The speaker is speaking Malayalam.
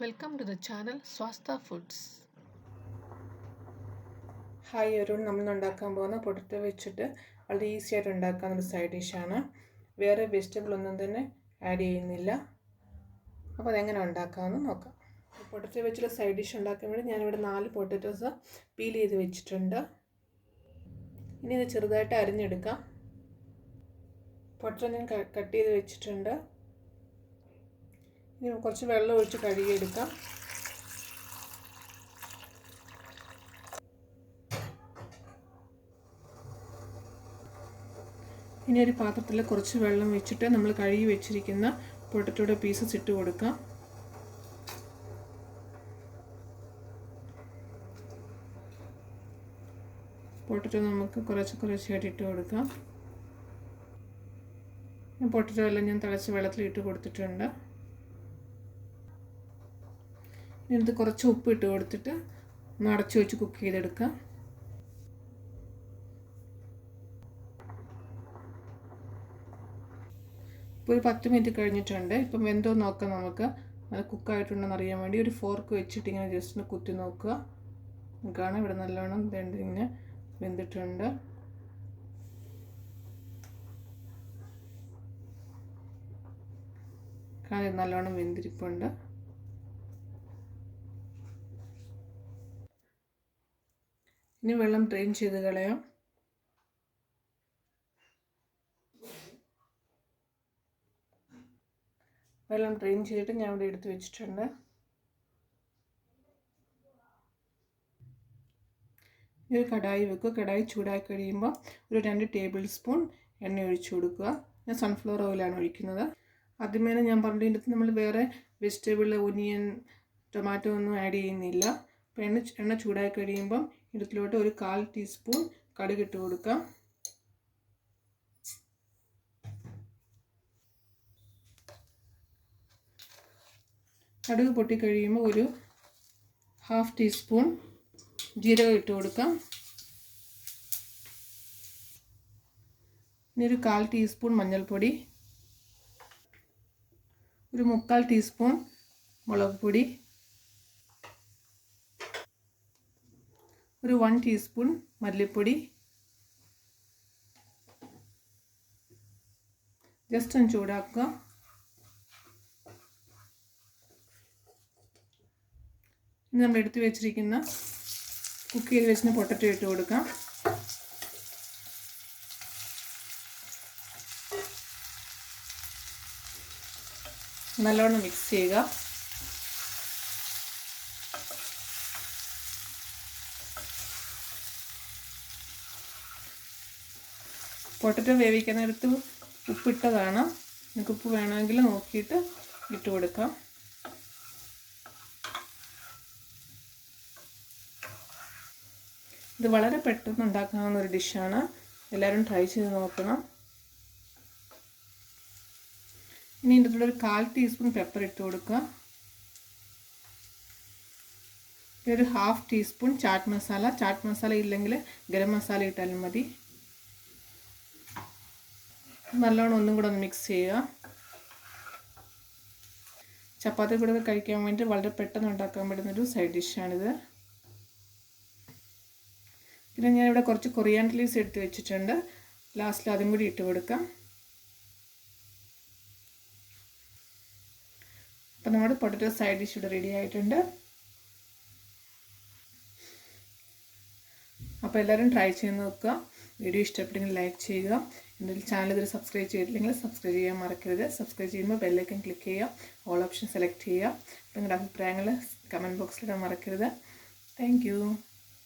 Welcome to the channel Swastha Foods. Hi everyone, നമ്മൾ ഉണ്ടാക്കാൻ പോകുന്ന പൊട്ടറ്റോ വെച്ചിട്ട് വളരെ ഈസി ആയിട്ട് ഉണ്ടാക്കാവുന്ന ഒരു സൈഡ് ഡിഷാണ്. വേറെ വെജിറ്റബിൾ ഒന്നും തന്നെ ആഡ് ചെയ്യുന്നില്ല. അപ്പോൾ അതെങ്ങനെ ഉണ്ടാക്കാമെന്ന് നോക്കാം. പൊട്ടറ്റോ വെച്ചുള്ള സൈഡ് ഡിഷ് ഉണ്ടാക്കാൻ വേണ്ടി ഞാനിവിടെ 4 പൊട്ടറ്റോസ് പീൽ ചെയ്ത് വെച്ചിട്ടുണ്ട്. ഇനി ഇത് ചെറുതായിട്ട് അരിഞ്ഞെടുക്കാം. പൊട്ടറ്റോ ഞാൻ കട്ട് ചെയ്ത് വെച്ചിട്ടുണ്ട്. ഇനി കുറച്ച് വെള്ളം ഒഴിച്ച് കഴുകിയെടുക്കാം. ഇനി ഒരു പാത്രത്തിൽ കുറച്ച് വെള്ളം വെച്ചിട്ട് നമ്മൾ കഴുകി വെച്ചിരിക്കുന്ന പൊട്ടറ്റോയുടെ പീസസ് ഇട്ട് കൊടുക്കാം. പൊട്ടറ്റോ നമുക്ക് കുറച്ചായിട്ട് ഇട്ട് കൊടുക്കാം. പൊട്ടറ്റോ എല്ലാം ഞാൻ തിളച്ച വെള്ളത്തിൽ ഇട്ട് കൊടുത്തിട്ടുണ്ട്. ഇതിനകത്ത് കുറച്ച് ഉപ്പ് ഇട്ട് കൊടുത്തിട്ട് ഒന്ന് അടച്ചു വെച്ച് കുക്ക് ചെയ്തെടുക്കാം. ഇപ്പോൾ ഒരു 10 മിനിറ്റ് കഴിഞ്ഞിട്ടുണ്ട്. ഇപ്പം വെന്തോ നോക്കാം. നമുക്ക് അത് കുക്കായിട്ടുണ്ടെന്ന് അറിയാൻ വേണ്ടി ഒരു ഫോർക്ക് വെച്ചിട്ട് ഇങ്ങനെ ജസ്റ്റ് ഒന്ന് കുത്തി നോക്കുക. കാണാം ഇവിടെ നല്ലോണം ഇങ്ങനെ വെന്തിട്ടുണ്ട്. കാണാൻ നല്ലോണം വെന്തിരിപ്പുണ്ട്. ഇനി വെള്ളം ഡ്രെയിൻ ചെയ്ത് കളയാം. വെള്ളം ഡ്രെയിൻ ചെയ്തിട്ട് ഞാൻ ഇവിടെ എടുത്ത് വെച്ചിട്ടുണ്ട്. ഒരു കടായി വെക്കുക. കടായി ചൂടായി കഴിയുമ്പോൾ ഒരു 2 ടേബിൾ സ്പൂൺ എണ്ണ ഒഴിച്ചു കൊടുക്കുക. ഞാൻ സൺഫ്ലവർ ഓയിലാണ് ഒഴിക്കുന്നത്. ആദ്യമേ ഞാൻ പറഞ്ഞിട്ട് നമ്മൾ വേറെ വെജിറ്റബിൾ, ഒനിയൻ, ടൊമാറ്റോ ഒന്നും ആഡ് ചെയ്യുന്നില്ല. അപ്പോൾ എണ്ണ ചൂടായി കഴിയുമ്പം ഇതിലോട്ട് ഒരു 1/4 ടീസ്പൂൺ കടുക് ഇട്ട് കൊടുക്കാം. കടുക് പൊട്ടിക്കഴിയുമ്പോൾ ഒരു 1/2 ടീസ്പൂൺ ജീരകം ഇട്ട് കൊടുക്കാം. ഇനി ഒരു 1/4 ടീസ്പൂൺ മഞ്ഞൾപ്പൊടി, ഒരു 3/4 ടീസ്പൂൺ മുളക് പൊടി, ഒരു 1 ടീസ്പൂൺ മല്ലിപ്പൊടി. ജസ്റ്റ് ഒന്ന് ചൂടാക്കുക. ഇനി നമ്മൾ എടുത്ത് വെച്ചിരിക്കുന്ന കുക്ക് ചെയ്ത് വെച്ചിരുന്ന പൊട്ടറ്റോ ഇട്ട് കൊടുക്കാം. നല്ലോണം മിക്സ് ചെയ്യുക. പൊട്ടറ്റോ വേവിക്കാൻ നേരത്ത് ഉപ്പിട്ടതാണ്. നിങ്ങൾക്ക് ഉപ്പ് വേണമെങ്കിൽ നോക്കിയിട്ട് ഇട്ട് കൊടുക്കാം. ഇത് വളരെ പെട്ടെന്ന് ഉണ്ടാക്കാവുന്ന ഒരു ഡിഷാണ്. എല്ലാവരും ട്രൈ ചെയ്ത് നോക്കണം. ഇനി ഇതിൻ്റെ കൂടെ ഒരു 1/4 ടീസ്പൂൺ പെപ്പർ ഇട്ട് കൊടുക്കുക. ഒരു 1/2 ടീസ്പൂൺ ചാറ്റ് മസാല ഇല്ലെങ്കിൽ ഗരം മസാല ഇട്ടാലും മതി. നല്ലോണം ഒന്നും കൂടെ ഒന്ന് മിക്സ് ചെയ്യുക. ചപ്പാത്തി കൂടെ കഴിക്കാൻ വേണ്ടി വളരെ പെട്ടെന്ന് ഉണ്ടാക്കാൻ പറ്റുന്നൊരു സൈഡ് ഡിഷാണിത്. പിന്നെ ഞാനിവിടെ കുറച്ച് കൊറിയാണ്ടർ ലീവ്സ് എടുത്ത് വെച്ചിട്ടുണ്ട്. ലാസ്റ്റിൽ അതും കൂടി ഇട്ട് കൊടുക്കാം. അപ്പം നമ്മുടെ പൊട്ടറ്റോ സൈഡ് ഡിഷ് ഇവിടെ റെഡി ആയിട്ടുണ്ട്. അപ്പോൾ എല്ലാവരും ട്രൈ ചെയ്ത് നോക്കുക. വീഡിയോ ഇഷ്ടപ്പെട്ടെങ്കിൽ ലൈക്ക് ചെയ്യുക. എന്തെങ്കിലും ചാനൽ ഇതുവരെ സബ്സ്ക്രൈബ് ചെയ്തിട്ടില്ലെങ്കിൽ സബ്സ്ക്രൈബ് ചെയ്യാൻ മറക്കരുത്. സബ്സ്ക്രൈബ് ചെയ്യുമ്പോൾ ബെല്ലൈക്കൺ ക്ലിക്ക് ചെയ്യുക. ഓൾ ഓപ്ഷൻ സെലക്ട് ചെയ്യുക. നിങ്ങളുടെ അഭിപ്രായങ്ങൾ കമൻറ്റ് ബോക്സിലിടാൻ മറക്കരുത്. Thank you.